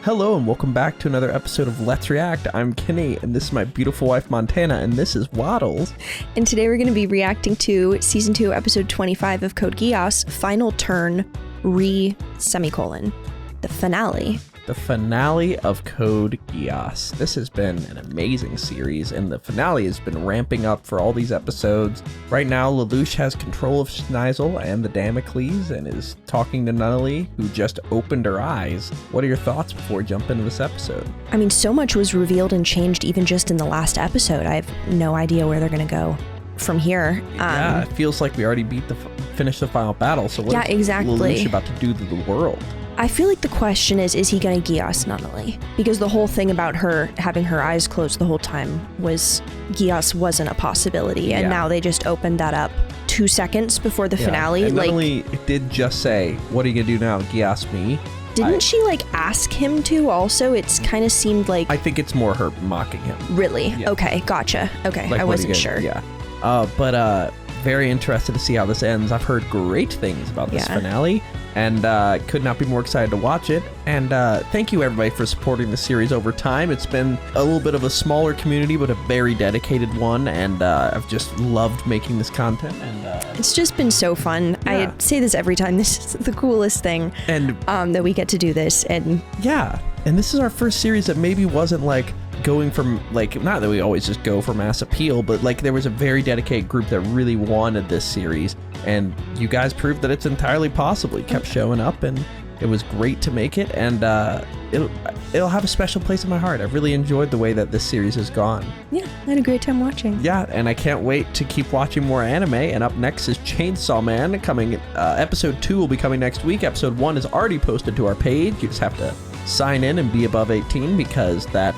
Hello and welcome back to another episode of Let's React. I'm Kenny and this is my beautiful wife Montana and this is Waddles. And today we're going to be reacting to Season 2, Episode 25 of Code Geass, Final Turn, the finale. The finale of Code Geass. This has been an amazing series and the finale has been ramping up for all these episodes. Right now, Lelouch has control of Schneizel and the Damocles and is talking to Nunnally, who just opened her eyes. What are your thoughts before we jump into this episode? I mean, so much was revealed and changed even just in the last episode. I have no idea where they're going to go from here. Yeah, it feels like we already finished the final battle. So what is Lelouch about to do to the world? I feel like the question is he going to Geass Nunnally? Because the whole thing about her having her eyes closed the whole time was Geass wasn't a possibility, and now they just opened that up 2 seconds before the finale. And Nunnally did just say, "What are you gonna do now, Geass me?" Didn't she ask him to also? It's kind of seemed like... I think it's more her mocking him. Really? Yeah. Okay, gotcha. Okay, I wasn't sure. Yeah. But very interested to see how this ends. I've heard great things about this finale and could not be more excited to watch it. And thank you everybody for supporting the series over time. It's been a little bit of a smaller community, but a very dedicated one. And I've just loved making this content. And it's just been so fun. Yeah. I say this every time. This is the coolest thing and that we get to do this. And yeah, and this is our first series that maybe wasn't going from not that we always just go for mass appeal, but there was a very dedicated group that really wanted this series, and you guys proved that it's entirely possible. You kept showing up and it was great to make it, and it'll have a special place in my heart. I've really enjoyed the way that this series has gone. Yeah, I had a great time watching. Yeah, and I can't wait to keep watching more anime. And up next is Chainsaw Man coming. Episode 2 will be coming next week. Episode 1 is already posted to our page. You just have to sign in and be above 18 because that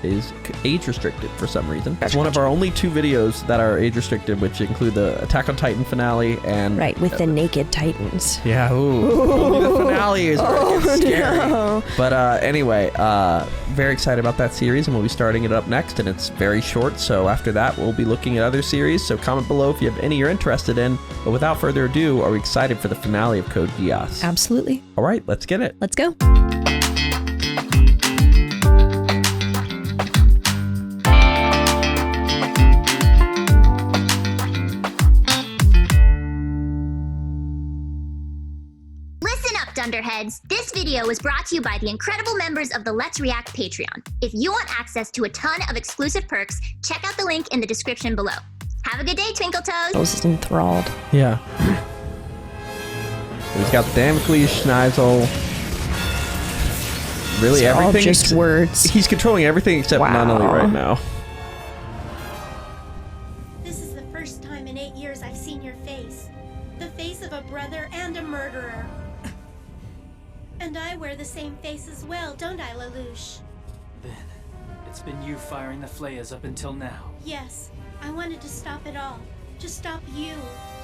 is age restricted for some reason. It's one of our only 2 videos that are age restricted, which include the Attack on Titan finale and with the naked Titans. Yeah, only the finale is where it gets scary. No. But anyway, very excited about that series, and we'll be starting it up next, and it's very short. So after that, we'll be looking at other series. So comment below if you have any you're interested in. But without further ado, are we excited for the finale of Code Geass? Absolutely. All right, let's get it. Let's go. Dunderheads, this video was brought to you by the incredible members of the Let's React Patreon. If you want access to a ton of exclusive perks, check out the link in the description below. Have a good day, Twinkle Toes. I was enthralled. Yeah. He's got Damocles, Schneizel. Really, it's everything. All just words. He's controlling everything except Nunnally right now. This is the first time in 8 years I've seen your face. The face of a brother and a murderer. And I wear the same face as well, don't I, Lelouch? Then, it's been you firing the flayers up until now. Yes, I wanted to stop it all. To stop you.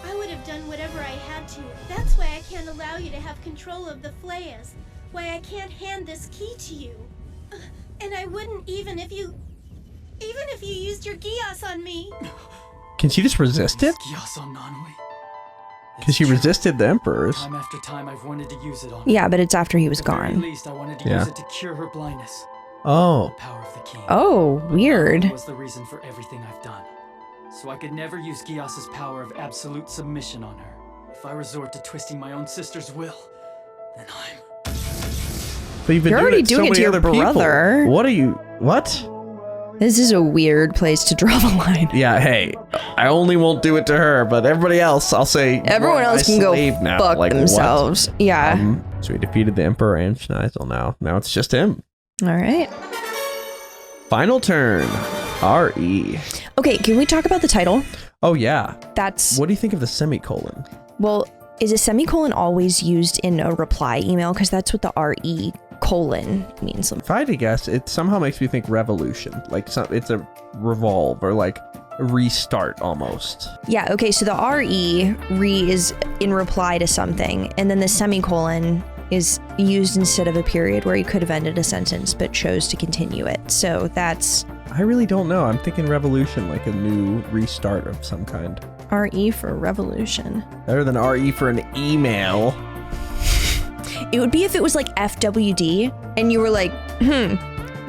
I would have done whatever I had to. That's why I can't allow you to have control of the flayers. Why I can't hand this key to you. And I wouldn't even if you used your Geass on me. Can she just resist it? Geass on Nunnally? Because she resisted the Emperors. Time after time I've wanted to use it on her. Yeah, but it's after he was gone. At the very least, I wanted to use it to cure her blindness. Oh. The power of the king. Oh, weird. That was the reason for everything I've done. So I could never use Geass's power of absolute submission on her. If I resort to twisting my own sister's will, then I'm... But you've been You're already doing it to your brother. People. What are you... What? This is a weird place to draw the line. Yeah, hey, I only won't do it to her, but everybody else, I'll say... Everyone else can go fuck themselves. What? Yeah. So we defeated the Emperor and Schneizel now. Now it's just him. All right. Final turn. RE. Okay, can we talk about the title? Oh, yeah. That's... What do you think of the semicolon? Well, is a semicolon always used in a reply email? Because that's what the RE colon means. If I had to guess, it somehow makes me think revolution. It's a revolve or a restart almost. Yeah, okay, so the re is in reply to something, and then the semicolon is used instead of a period where you could have ended a sentence but chose to continue it. So that's... I really don't know. I'm thinking revolution, like a new restart of some kind. RE for revolution. Better than RE for an email. It would be if it was like FWD and you were like,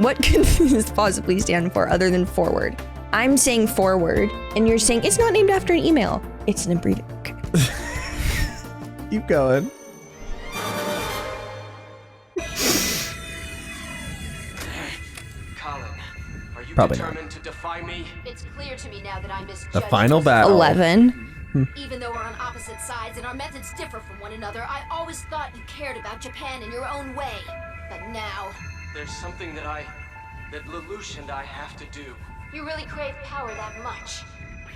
what could this possibly stand for other than forward? I'm saying forward, and you're saying it's not named after an email. It's an abbreviation. Keep going. Colin, are you Probably not. determined to defy me? It's clear to me now that I misjudged The final battle. 11. Even though we're on opposite sides and our methods differ from one another, I always thought you cared about Japan in your own way. But now, There's something that Lelouch and I have to do. you really crave power that much.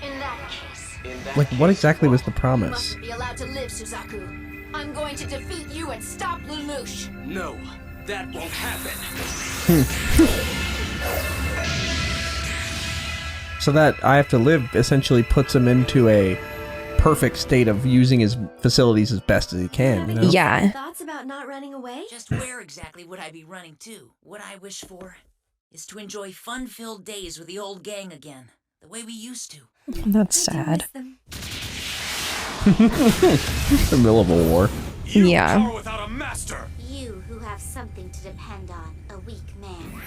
In that case, Like, what case, exactly was the you promise? mustn't be allowed to live, Suzaku. I'm going to defeat you and stop Lelouch. No, that won't happen. So that I have to live essentially puts him into a perfect state of using his facilities as best as he can, you know? Yeah. Thoughts about not running away? Just where exactly would I be running to? What I wish for is to enjoy fun-filled days with the old gang again, the way we used to. That's sad. The middle of a war. Yeah. Without a master. You who have something to depend on, a weak man.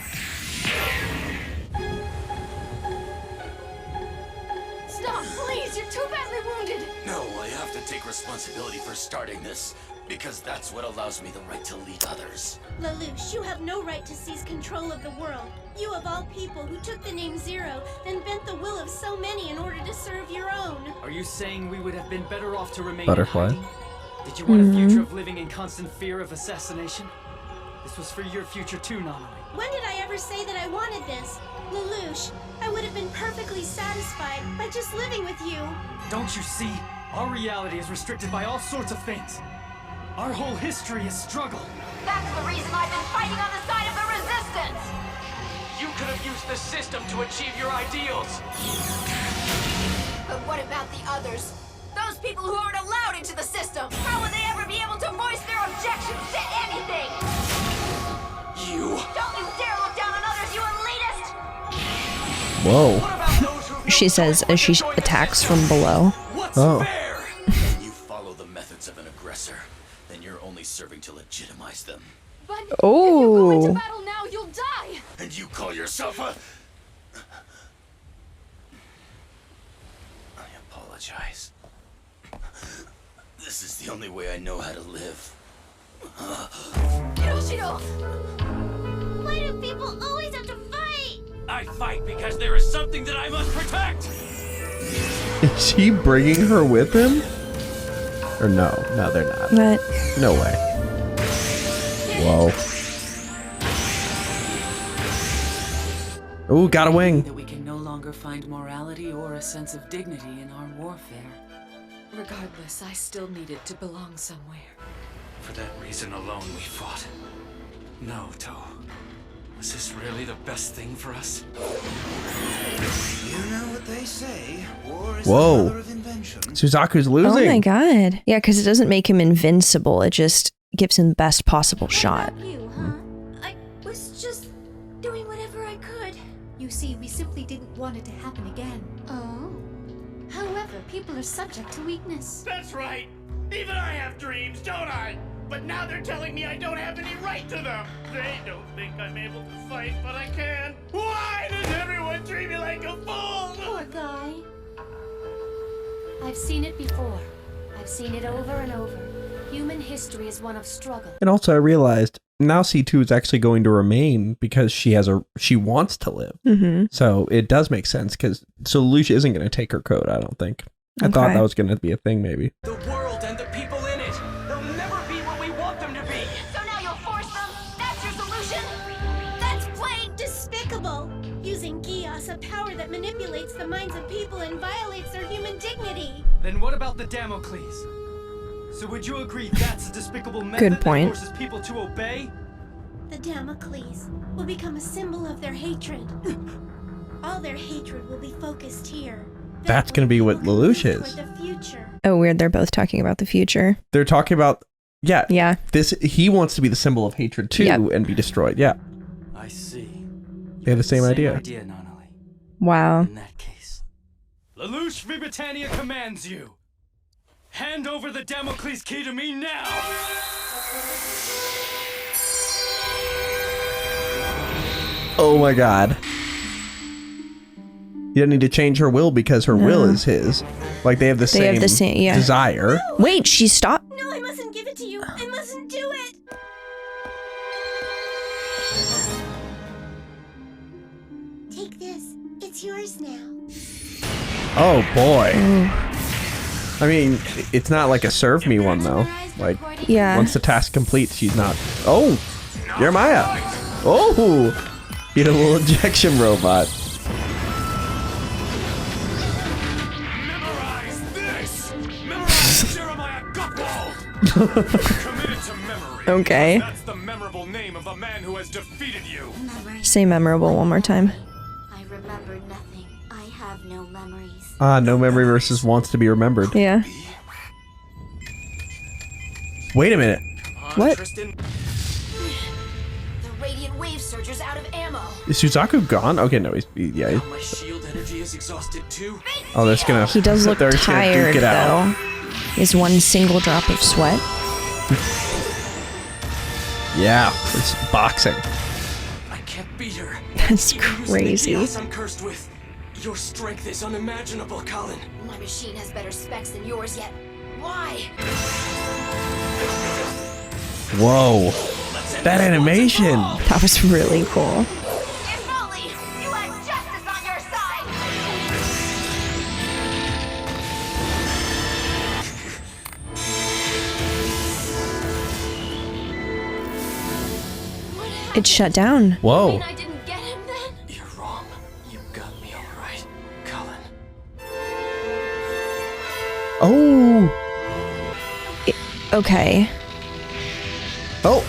Stop, please! You're too badly wounded! No, I have to take responsibility for starting this, because that's what allows me the right to lead others. Lelouch, you have no right to seize control of the world. You of all people who took the name Zero, then bent the will of so many in order to serve your own. Are you saying we would have been better off to remain Butterfly. in hiding? Did you want a future of living in constant fear of assassination? This was for your future too, Nanami. When did I ever say that I wanted this? Lelouch, I would have been perfectly satisfied by just living with you. Don't you see? Our reality is restricted by all sorts of things. Our whole history is struggle. That's the reason I've been fighting on the side of the resistance! You could have used the system to achieve your ideals. But what about the others? Those people who aren't allowed into the system! How would they ever be able to voice their objections to anything? You. Don't you dare look down on others, you elitist! Whoa. What about those who She says as she attacks from below. What's Oh. fair? When you follow the methods of an aggressor, then you're only serving to legitimize them. But if you go Oh. into battle now, you'll die! And you call yourself a... I apologize. This is the only way I know how to live. Hiroshito! Why do people always have to fight? I fight because there is something that I must protect. Is he bringing her with him? Or no? No, they're not. But No way. Whoa. Ooh, got a wing. That we can no longer find morality or a sense of dignity in our warfare. Regardless, I still needed to belong somewhere. For that reason alone we fought. No, To. Was this really the best thing for us? You know what they say, war is Whoa. the mother of invention. Suzaku's oh losing. my god. Yeah, because it doesn't make him invincible. It just gives him the best possible shot. What about you, huh? I was just doing whatever I could. You see, we simply didn't want it to happen again. Oh. However, people are subject to weakness. That's right. Even I have dreams, don't I? But now they're telling me I don't have any right to them. They don't think I'm able to fight, but I can. Why does everyone treat me like a fool? Poor guy. I've seen it before. I've seen it over and over. Human history is one of struggle. And also I realized now C2 is actually going to remain because she wants to live. Mm-hmm. So it does make sense because Lelouch isn't going to take her code, I don't think. I thought Okay. that was going to be a thing maybe. The world and the people in it. They'll never be what we want them to be. So now you'll force them? That's your solution? That's plain despicable! Using Geass, a power that manipulates the minds of people and violates their human dignity. Then what about the Damocles? So would you agree that's a despicable method point. that forces people to obey? The Damocles will become a symbol of their hatred. All their hatred will be focused here. That's gonna be what Lelouch is. The future. Oh, weird. They're both talking about the future. They're talking about, yeah, Yeah. he wants to be the symbol of hatred too Yep. and be destroyed. Yeah, I see. they have the same idea. Nanali. Wow. In that case, Lelouch V. Britannia commands you. Hand over the Damocles key to me now! Oh my god. You don't need to change her will because her will is his. Like they have the same desire. Wait, she stopped? No, I mustn't give it to you. I mustn't do it. Take this. It's yours now. Oh boy. I mean, it's not like a serve me one though. Like, once the task completes, she's not. Oh, Jeremiah. Oh, you had a little injection robot. Memorize this. Memorize Jeremiah Committed to memory. Okay. That's the memorable name of the man who has defeated you. Say memorable one more time. I remember nothing. I have no memories. No memory versus wants to be remembered. Yeah. Wait a minute. What? The radiant wave surger's out of ammo. Is Suzaku gone? Okay, no, yeah. My shield energy is exhausted too. Oh, that's gonna. He does look tired though. Is one single drop of sweat? Yeah, it's boxing. I can't beat her. That's Even crazy. using the Geass I'm cursed with. Your strength is unimaginable, Colin. My machine has better specs than yours yet. Why? Whoa, that animation. That was really cool. If only you had justice on your side. It shut down. Whoa. I didn't get him then? You're wrong. You got me all right, Colin. Oh. Okay. Oh.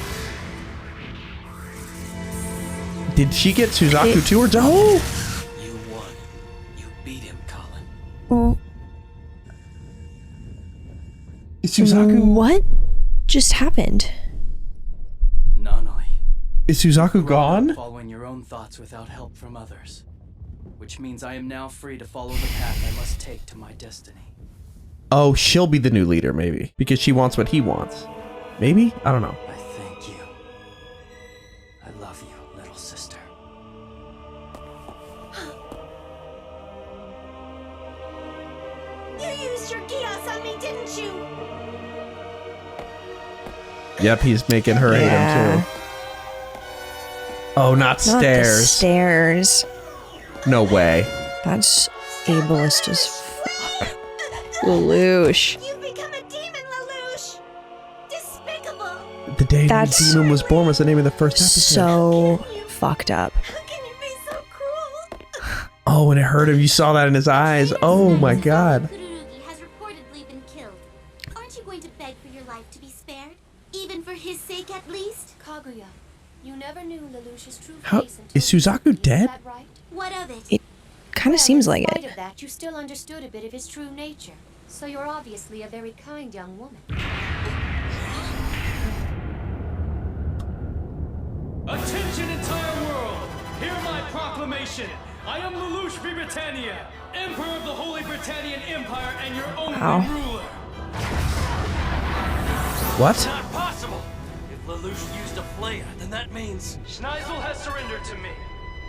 Did she get Suzaku too, or oh? You won. You beat him, Colin. Oh. Is Suzaku? What just happened? Nonally. Is Suzaku gone? Following your own thoughts without help from others. Which means I am now free to follow the path I must take to my destiny. Oh, she'll be the new leader, maybe. Because she wants what he wants. Maybe? I don't know. I thank you. I love you, little sister. You used your Geass on me, didn't you? Yep, he's making her hate him too. Oh, not Not stairs. the stairs. No way. That's ableist as fuck. Lelouch. You've become a demon, Lelouch. Despicable. The day That's the demon was born was the name of the first episode. So fucked up. Oh, and it hurt him. You saw that in his eyes. Oh my god. Has reportedly been killed. Aren't you going to beg for your life to be spared? Even for his sake, at least? Kaguya, you never knew Lelouch's true How face until is Suzaku dead? that right? What of it? It kind of seems like In spite it. of that, you still understood a bit of his true nature. So you're obviously a very kind young woman. Attention, entire world! Hear my proclamation! I am Lelouch V. Britannia, Emperor of the Holy Britannian Empire and your only ruler! What? Not possible! If Lelouch used a Flaya, then that means... Schneizel has surrendered to me.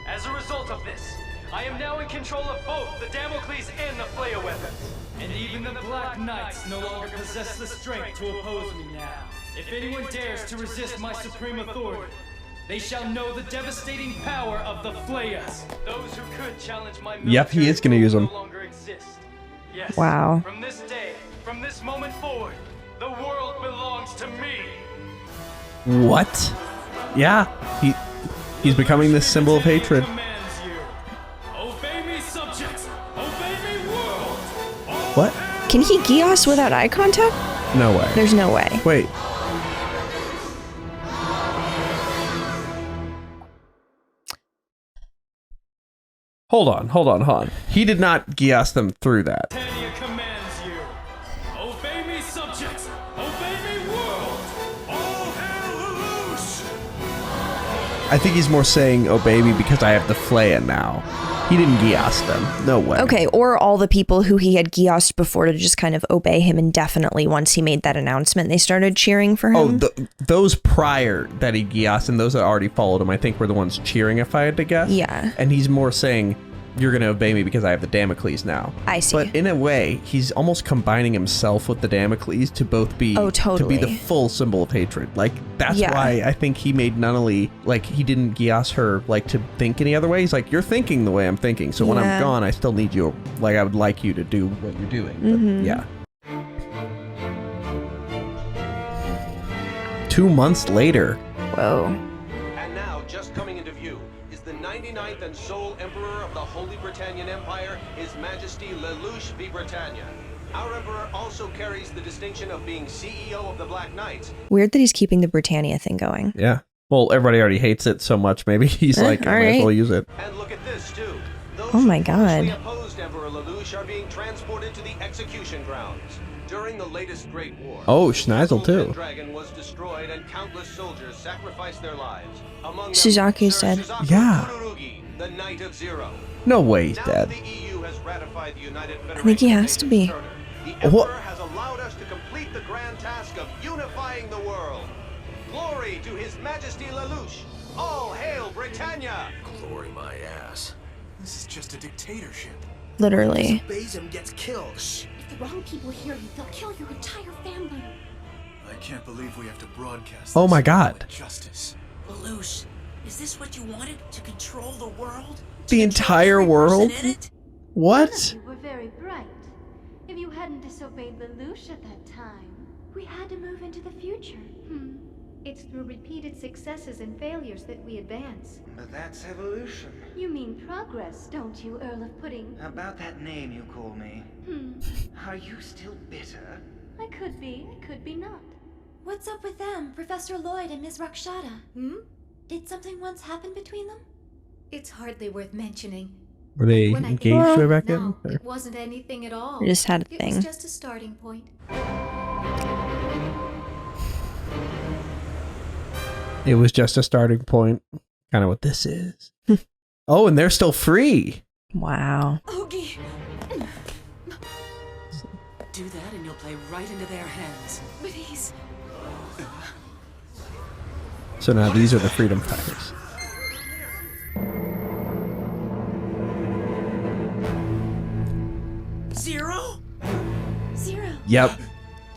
As a result of this, I am now in control of both the Damocles and the Flaya weapons. And even the Black Knights no longer possess the strength to oppose me now. If anyone dares to resist my supreme authority, they shall know the devastating power of the Flayas. Those who could challenge my Yep, he is gonna use them. no longer exist. Yes. Wow. From this day, from this moment forward, the world belongs to me. What? Yeah, he's becoming this symbol of hatred. Obey me, subjects. Obey me, world. What? Can he Geass without eye contact? No way. There's no way. Wait. Hold on. He did not Geass them through that. Britannia commands you. Obey me, subjects. Obey me, world. All hail Lelouch. I think he's more saying, obey me because I have the Flea now. He didn't Geass them. No way. Okay, or all the people who he had Geassed before to just kind of obey him indefinitely once he made that announcement. They started cheering for him. Oh, those prior that he Geassed and those that already followed him, I think were the ones cheering, if I had to guess. Yeah. And he's more saying, you're going to obey me because I have the Damocles now. I see. But in a way, he's almost combining himself with the Damocles to both be to be the full symbol of hatred. Like, that's why I think he made Nunnally, like, he didn't Geass her, like, to think any other way. He's like, you're thinking the way I'm thinking. So when I'm gone, I still need you. Like, I would like you to do what you're doing. But, yeah. 2 months later. Whoa. And now, just coming into view, is the 99th and sole Emperor of the Holy Britannian Empire, His Majesty Lelouch v. Britannia. Our Emperor also carries the distinction of being CEO of the Black Knights. Weird that he's keeping the Britannia thing going. Yeah. Well, everybody already hates it so much, maybe he's like, I might as well use it. And look at this, too. Those oh my God. who opposed Emperor Lelouch are being transported to the execution grounds. During the latest Great War, oh, Schneizel too. Dragon was destroyed and countless soldiers sacrificed their lives. Among them, Suzaku's dead. Yeah. The Knight of Zero. No way he's dead. The EU has ratified the United I think he has to be. The Emperor has allowed us to complete the grand task of unifying the world. Glory to His Majesty Lelouch. All hail Britannia. Glory my ass. This is just a dictatorship. Literally. Obeys him gets killed. If the wrong people hear you, they'll kill your entire family. I can't believe we have to broadcast. Oh my God. Justice. Lelouch, is this what you wanted? To control the world? The entire world? What? You were very bright. If you hadn't disobeyed Lelouch at that time, we had to move into the future. It's through repeated successes and failures that we advance. But that's evolution. You mean progress, don't you, Earl of Pudding? About that name you call me. Are you still bitter? I could be not. What's up with them, Professor Lloyd and Ms. Rakshata? Did something once happen between them? It's hardly worth mentioning. Were they engaged way back then? No, it wasn't anything at all. We just had a thing. It was just a starting point. It was just a starting point. Kind of what this is. Oh, and they're still free. Wow. Oogie! Do that and you'll play right into their hands. Please. So now these are the freedom fighters. Zero? Zero. Yep.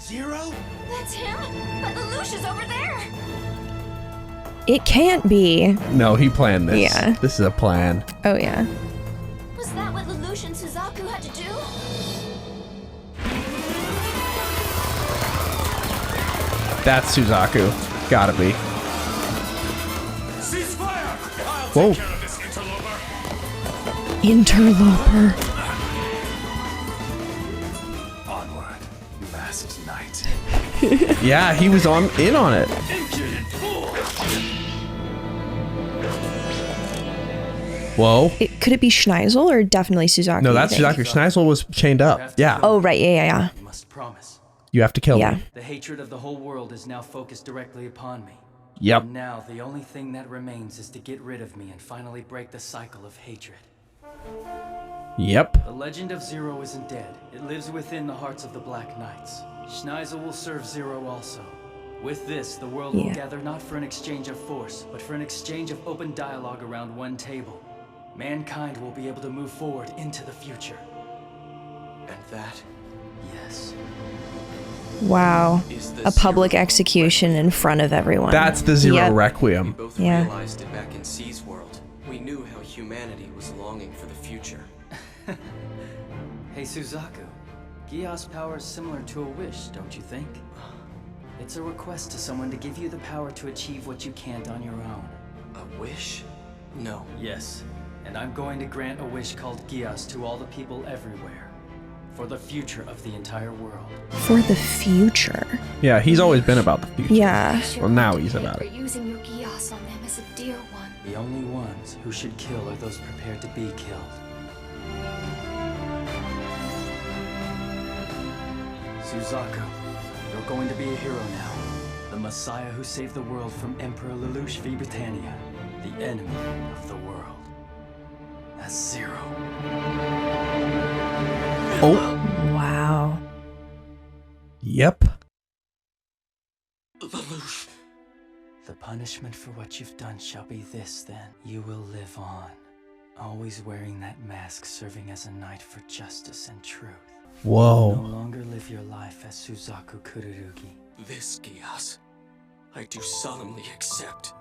Zero? That's him? But Lelouch is over there. It can't be. No, he planned this. Yeah. This is a plan. Oh, yeah. Was that what Lelouch and Suzaku had to do? That's Suzaku. Gotta be. Ceasefire! I'll Whoa. take care of this interloper. Interloper. Onward, masked knight. Yeah, he was in on it. Impudent fool! Whoa. Could it be Schneizel or definitely Suzaku? No, that's Suzaku. Schneizel was chained up. Yeah. Oh, right. Yeah. You must promise. You have to kill Yeah. him. The hatred of the whole world is now focused directly upon me. Yep. And now the only thing that remains is to get rid of me and finally break the cycle of hatred. Yep. The legend of Zero isn't dead. It lives within the hearts of the Black Knights. Schneizel will serve Zero also. With this, the world will gather not for an exchange of force, but for an exchange of open dialogue around one table. Mankind will be able to move forward into the future. And that? Yes. Wow. A public execution in front of everyone. That's the Zero Requiem. We both Yeah. realized it back in C's world. We knew how humanity was longing for the future. Hey Suzaku, Geass power is similar to a wish, don't you think? It's a request to someone to give you the power to achieve what you can't on your own. A wish? No. Yes, and I'm going to grant a wish called Geass to all the people everywhere. For the future of the entire world. For the future. Yeah, he's always been about the future. Yeah. Well, now he's about it. For using your Geass on them as a dear one. The only ones who should kill are those prepared to be killed. Suzaku, you're going to be a hero now. The Messiah who saved the world from Emperor Lelouch v. Britannia. the enemy of the world. That's Zero. Oh. Wow. Yep. Lelouch. The punishment for what you've done shall be this, then. You will live on, always wearing that mask, serving as a knight for justice and truth. Whoa. You will no longer live your life as Suzaku Kururugi. This, Geass, I do solemnly accept.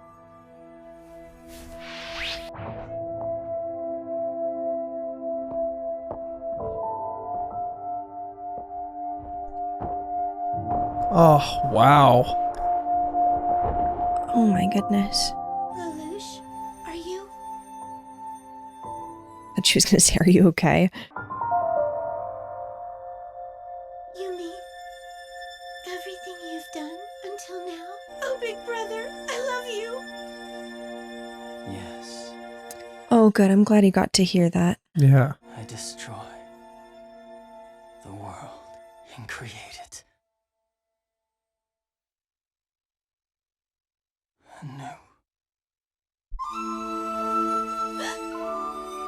Oh, wow. Oh my goodness. Lelouch, are you? But she was gonna say, are you okay? Yumi, everything you've done until now. Oh, big brother, I love you. Yes. Oh, good. I'm glad he got to hear that. Yeah. I destroy the world and create it anew.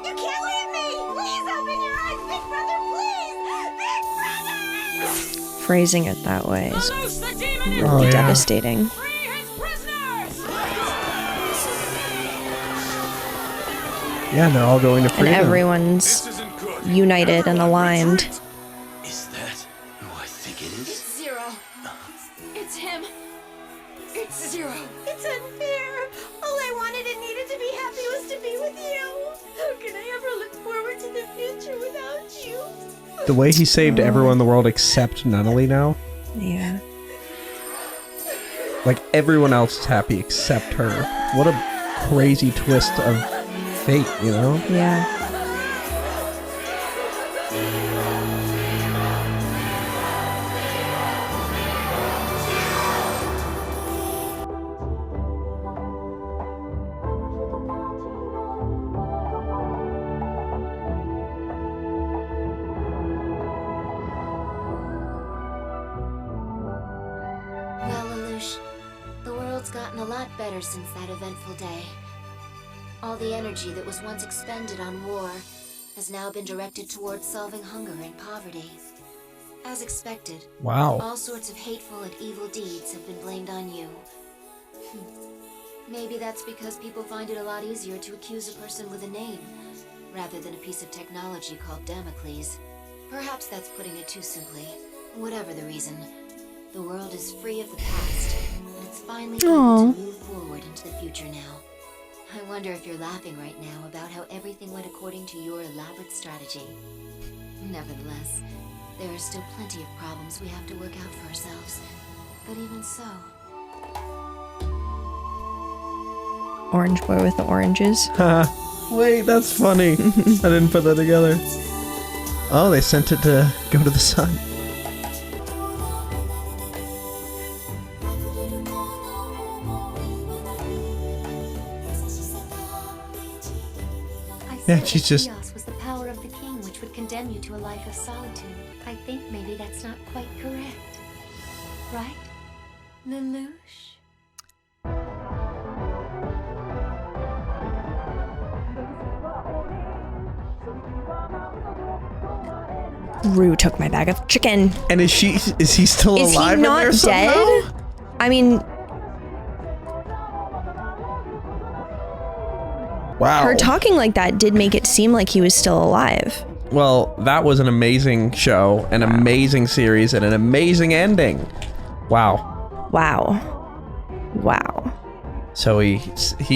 You can't leave me! Please open your eyes, big brother, please! Big brother! Phrasing it that way is really Oh, yeah. devastating. Yeah, and they're all going to And freedom. everyone's united and aligned. Is that who I think it is? It's Zero. It's him. It's Zero. It's unfair. All I wanted and needed to be happy was to be with you. How can I ever look forward to the future without you? The way he saved everyone in the world except Nunnally now. Yeah. Like, everyone else is happy except her. What a crazy twist of fate, you know? Yeah. Well, Lelouch, the world's gotten a lot better since that eventful day. All the energy that was once expended on war has now been directed towards solving hunger and poverty. As expected, Wow. all sorts of hateful and evil deeds have been blamed on you. Maybe that's because people find it a lot easier to accuse a person with a name, rather than a piece of technology called Damocles. Perhaps that's putting it too simply. Whatever the reason, the world is free of the past, and it's finally able to move forward into the future now. I wonder if you're laughing right now about how everything went according to your elaborate strategy. Nevertheless, there are still plenty of problems we have to work out for ourselves. But even so... Orange boy with the oranges. Wait, that's funny. I didn't put that together. Oh, they sent it to go to the sun. Yeah, she's just... Chaos was the power of the king which would condemn you to a life of solitude. I think maybe that's not quite correct. Right? Lelouch? Rue took my bag of chicken. And is he still alive? Is he in not there dead? somehow? I mean, Wow. her talking like that did make it seem like he was still alive. Well, that was an amazing show, an amazing series, and an amazing ending. Wow. Wow. Wow. So he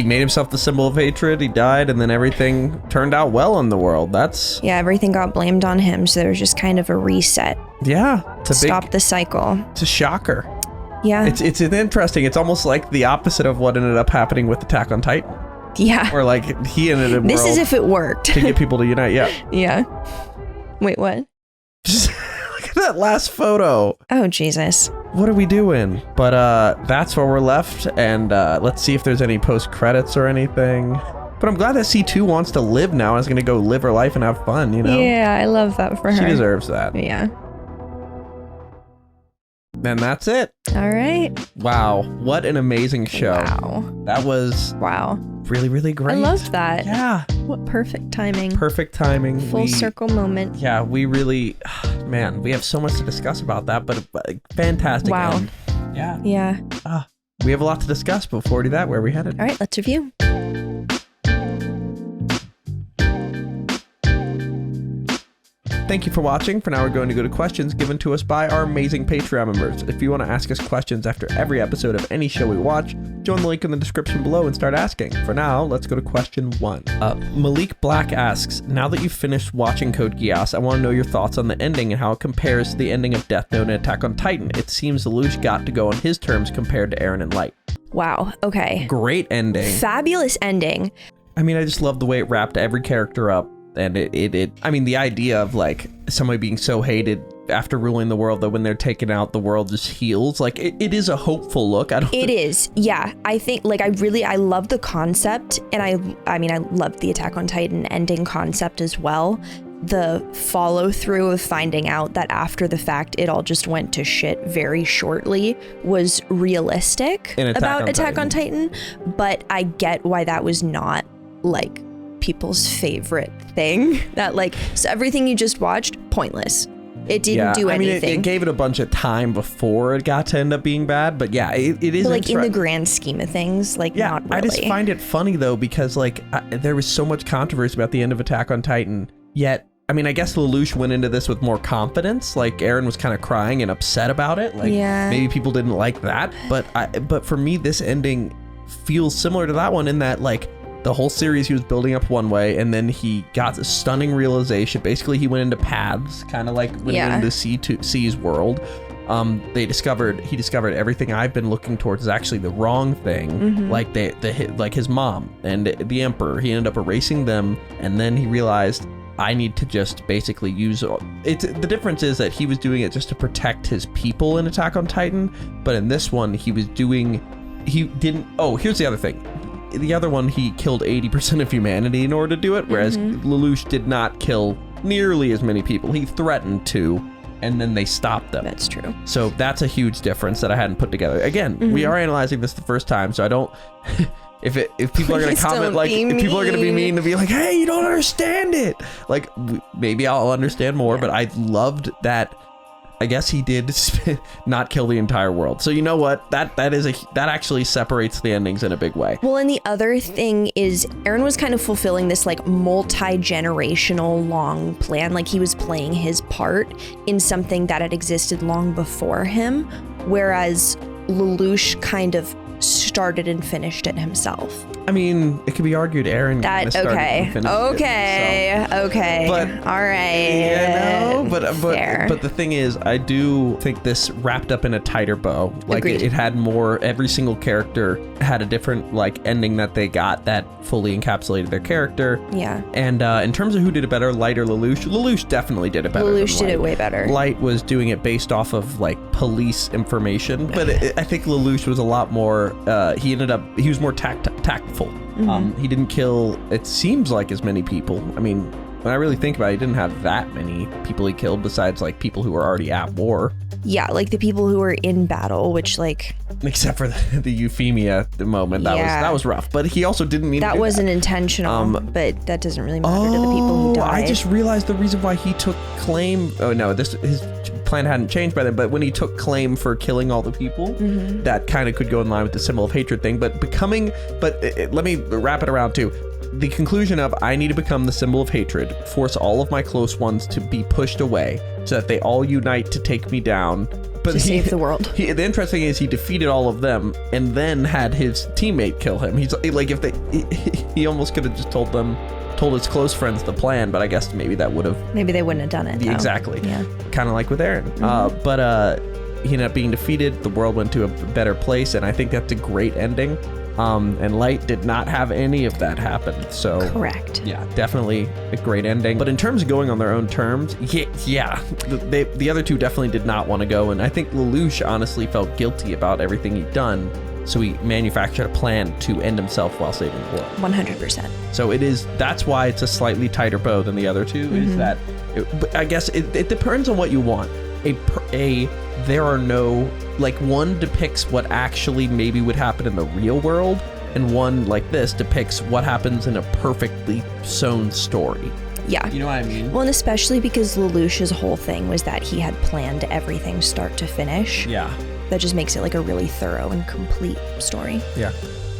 made himself the symbol of hatred, he died, and then everything turned out well in the world. That's... Yeah, everything got blamed on him, so there was just kind of a reset. Yeah. Stop the cycle. It's a shocker. Yeah. It's interesting. It's almost like the opposite of what ended up happening with Attack on Titan. Yeah. Where like he ended up... This is if it worked. to get people to unite, yeah. Yeah. Wait, what? Just look at that last photo. Oh, Jesus. What are we doing? But that's where we're left, and let's see if there's any post-credits or anything. But I'm glad that C2 wants to live now and is going to go live her life and have fun, you know? Yeah, I love that for her. She deserves that. Yeah. And that's it. All right. Wow. What an amazing show. Wow. That was really, really great. I loved that. Yeah. What perfect timing. Perfect timing. Full circle moment. Yeah, we really, man, we have so much to discuss about that, but fantastic. Wow. End. Yeah. Yeah. We have a lot to discuss, but before we do that, where are we headed? All right, let's review. Thank you for watching. For now, we're going to go to questions given to us by our amazing Patreon members. If you want to ask us questions after every episode of any show we watch, join the link in the description below and start asking. For now, let's go to question 1. Malik Black asks, now that you've finished watching Code Geass, I want to know your thoughts on the ending and how it compares to the ending of Death Note and Attack on Titan. It seems Lelouch got to go on his terms compared to Eren and Light. Wow. Okay. Great ending. Fabulous ending. I mean, I just love the way it wrapped every character up. And I mean, the idea of like somebody being so hated after ruling the world that when they're taken out, the world just heals. Like it is a hopeful look. It is. Yeah. I think like I love the concept. And I mean, I love the Attack on Titan ending concept as well. The follow through of finding out that after the fact, it all just went to shit very shortly was realistic about Attack on Titan. But I get why that was not like people's favorite thing. That like, so everything you just watched, pointless. It didn't do anything. I mean, it gave it a bunch of time before it got to end up being bad, but yeah, it is. But like in the grand scheme of things, like not really. I just find it funny though, because like there was so much controversy about the end of Attack on Titan, yet I mean, I guess Lelouch went into this with more confidence. Like Eren was kind of crying and upset about it. Like maybe people didn't like that, but for me, this ending feels similar to that one in that like the whole series he was building up one way, and then he got a stunning realization. Basically, he went into paths, kind of like when he went into C's world. He discovered everything I've been looking towards is actually the wrong thing. Like like his mom and the Emperor. He ended up erasing them, and then he realized I need to just basically use it. The difference is that he was doing it just to protect his people in Attack on Titan, but in this one he didn't. Oh, here's the other thing. The other one, he killed 80% of humanity in order to do it, whereas Lelouch did not kill nearly as many people. He threatened to, and then they stopped them. That's true. So that's a huge difference that I hadn't put together. Again, we are analyzing this the first time, so I don't... If people are going to comment, like, if people are going to be mean to be like, hey, you don't understand it. Like, maybe I'll understand more, but I loved that. I guess he did not kill the entire world. So you know what? That actually separates the endings in a big way. Well, and the other thing is Eren was kind of fulfilling this like multi-generational long plan. Like he was playing his part in something that had existed long before him, whereas Lelouch kind of started and finished it himself. I mean, it could be argued Eren okay, but all right. But the thing is, I do think this wrapped up in a tighter bow. Like it had more. Every single character had a different like ending that they got that fully encapsulated their character. Yeah. And in terms of who did it better, Light or Lelouch? Lelouch definitely did it better. Lelouch did it way better. Light was doing it based off of like police information, but I think Lelouch was a lot more. He was more tactful. He didn't kill, it seems like, as many people. I mean, when I really think about it, he didn't have that many people he killed besides like people who were already at war. Yeah, like the people who were in battle, which like... Except for the Euphemia moment. That was rough. But he also didn't mean that to do wasn't intentional, but that doesn't really matter to the people who died. I just realized the reason why he took claim... Oh no, his plan hadn't changed by then, but when he took claim for killing all the people, that kind of could go in line with the symbol of hatred thing. But let me wrap it around too. The conclusion of I need to become the symbol of hatred, force all of my close ones to be pushed away so that they all unite to take me down. But to save the world. The interesting thing is he defeated all of them and then had his teammate kill him. He's like, he almost could have just told his close friends the plan, but I guess maybe they wouldn't have done it. Exactly. Yeah. Kind of like with Eren. But he ended up being defeated. The world went to a better place, and I think that's a great ending. And Light did not have any of that happen. So correct. Yeah, definitely a great ending. But in terms of going on their own terms, the other two definitely did not want to go. And I think Lelouch honestly felt guilty about everything he'd done. So he manufactured a plan to end himself while saving the world. 100%. So that's why it's a slightly tighter bow than the other two, is that, I guess it depends on what you want. A there are no, like, one depicts what actually maybe would happen in the real world, and one like this depicts what happens in a perfectly sewn story. Yeah. You know what I mean? Well, and especially because Lelouch's whole thing was that he had planned everything start to finish. Yeah. That just makes it like a really thorough and complete story. Yeah.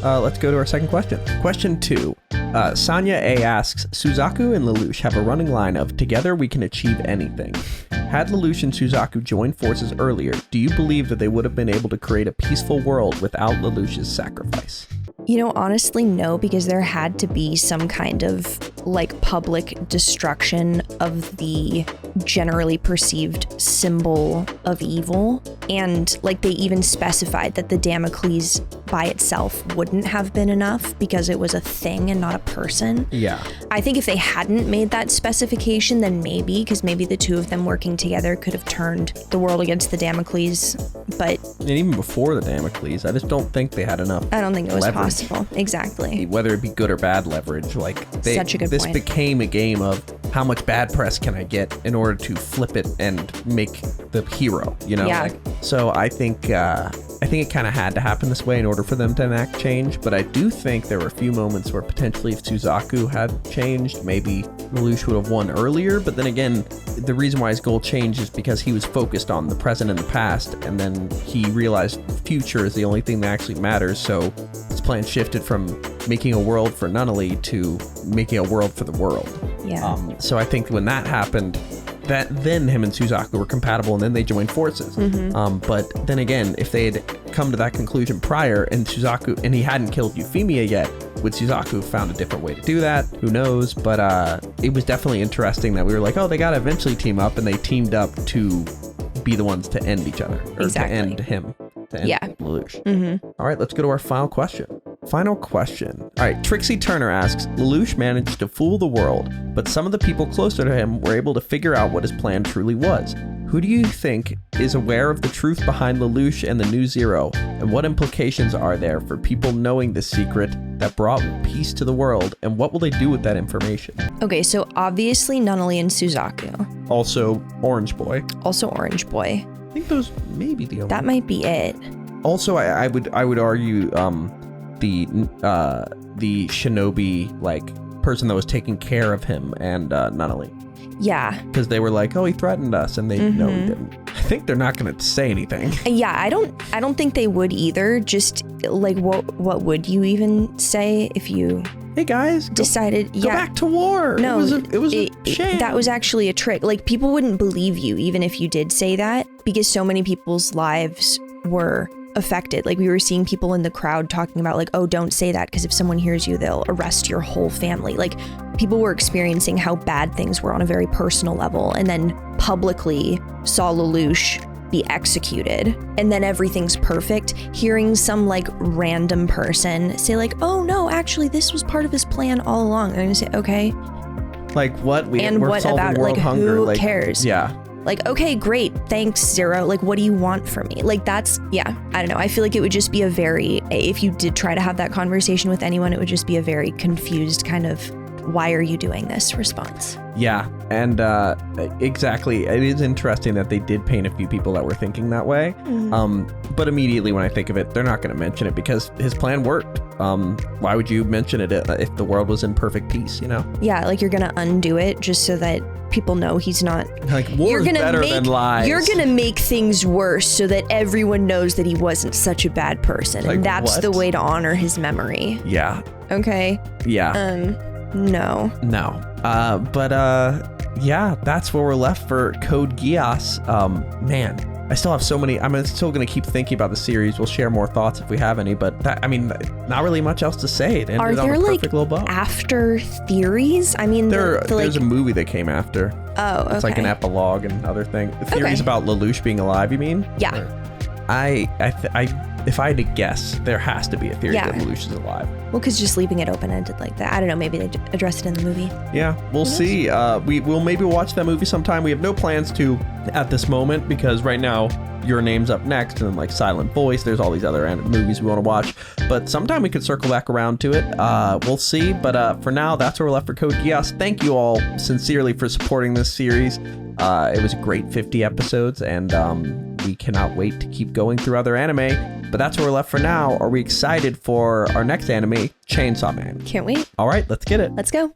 Let's go to our second question. Question 2. Sanya A asks, Suzaku and Lelouch have a running line of, together we can achieve anything. Had Lelouch and Suzaku joined forces earlier, do you believe that they would have been able to create a peaceful world without Lelouch's sacrifice? You know, honestly, no, because there had to be some kind of like public destruction of the generally perceived symbol of evil. And like they even specified that the Damocles by itself wouldn't have been enough because it was a thing and not a person. Yeah. I think if they hadn't made that specification, then maybe, because maybe the two of them working together could have turned the world against the Damocles. But and even before the Damocles, I just don't think they had enough. I don't think it was leverage. possible. Exactly. Whether it be good or bad leverage, like Such a good this point. became a game of how much bad press can I get in order to flip it and make the hero, you know? Yeah. Like, so I think it kind of had to happen this way in order for them to enact change, but I do think there were a few moments where potentially if Suzaku had changed, maybe Lelouch would have won earlier, but then again, the reason why his goal changed is because he was focused on the present and the past, and then he realized future is the only thing that actually matters, so his plan shifted from making a world for Nunnally to making a world for the world. Yeah. So I think when that happened, that then him and Suzaku were compatible, and then they joined forces. But then again, if they had come to that conclusion prior, and Suzaku, and he hadn't killed Euphemia yet, would Suzaku have found a different way to do that? Who knows? But it was definitely interesting that we were like, oh, they got to eventually team up, and they teamed up to be the ones to end each other, or Exactly. to end him. To end Yeah. Lelouch. All right, let's go to our final question. Final question. All right, Trixie Turner asks, Lelouch managed to fool the world, but some of the people closer to him were able to figure out what his plan truly was. Who do you think is aware of the truth behind Lelouch and the New Zero, and what implications are there for people knowing this secret that brought peace to the world, and what will they do with that information? Okay, so obviously Nunnally and Suzaku. Also, Orange Boy. Also Orange Boy. I think those may be the only. That might be it. Also, I would argue the shinobi like person that was taking care of him and Nunnally. Yeah. Because they were like, oh, he threatened us, and they no, he didn't. I think they're not going to say anything. Yeah, I don't think they would either. Just like what would you even say if you hey guys decided go back to war? No, it was a sham. That was actually a trick. Like people wouldn't believe you even if you did say that, because so many people's lives were affected. Like we were seeing people in the crowd talking about like, oh, don't say that because if someone hears you, they'll arrest your whole family. Like people were experiencing how bad things were on a very personal level, and then publicly saw Lelouch be executed, and then everything's perfect. Hearing some like random person say like, oh no, actually this was part of his plan all along. I'm gonna say, okay. Like what? And we're what solving about world like hunger. who Like, cares? Yeah. Like, okay, great, thanks, Zero. Like, what do you want from me? Like, that's, yeah, I don't know. I feel like it would just be a very, if you did try to have that conversation with anyone, it would just be a very confused kind of, why are you doing this response? Yeah, and exactly. It is interesting that they did paint a few people that were thinking that way. But immediately when I think of it, they're not going to mention it because his plan worked. Why would you mention it if the world was in perfect peace, you know? Yeah, like you're going to undo it just so that people know he's not. Like, war is better than lies. You're going to make things worse so that everyone knows that he wasn't such a bad person. Like, and that's what? the way to honor his memory. Yeah. Okay. Yeah. No. Yeah, that's where we're left for Code Geass. Man, I still have so many. I'm still going to keep thinking about the series. We'll share more thoughts if we have any, but not really much else to say. It ended Are on there a like perfect little bow. after theories? I mean, there's a movie that came after. Oh, okay. It's like an epilogue and other thing. The theories about Lelouch being alive, you mean? Yeah. If I had to guess, there has to be a theory that Lelouch is alive. Well, because just leaving it open-ended like that. I don't know. Maybe they address it in the movie. Yeah, we'll see. We'll maybe watch that movie sometime. We have no plans to at this moment because right now Your Name's up next, and then like Silent Voice. There's all these other movies we want to watch. But sometime we could circle back around to it. We'll see. But for now, that's where we're left for Code Geass. Thank you all sincerely for supporting this series. It was a great 50 episodes, and we cannot wait to keep going through other anime. But that's where we're left for now. Are we excited for our next anime, Chainsaw Man? Can't wait. All right, let's get it. Let's go.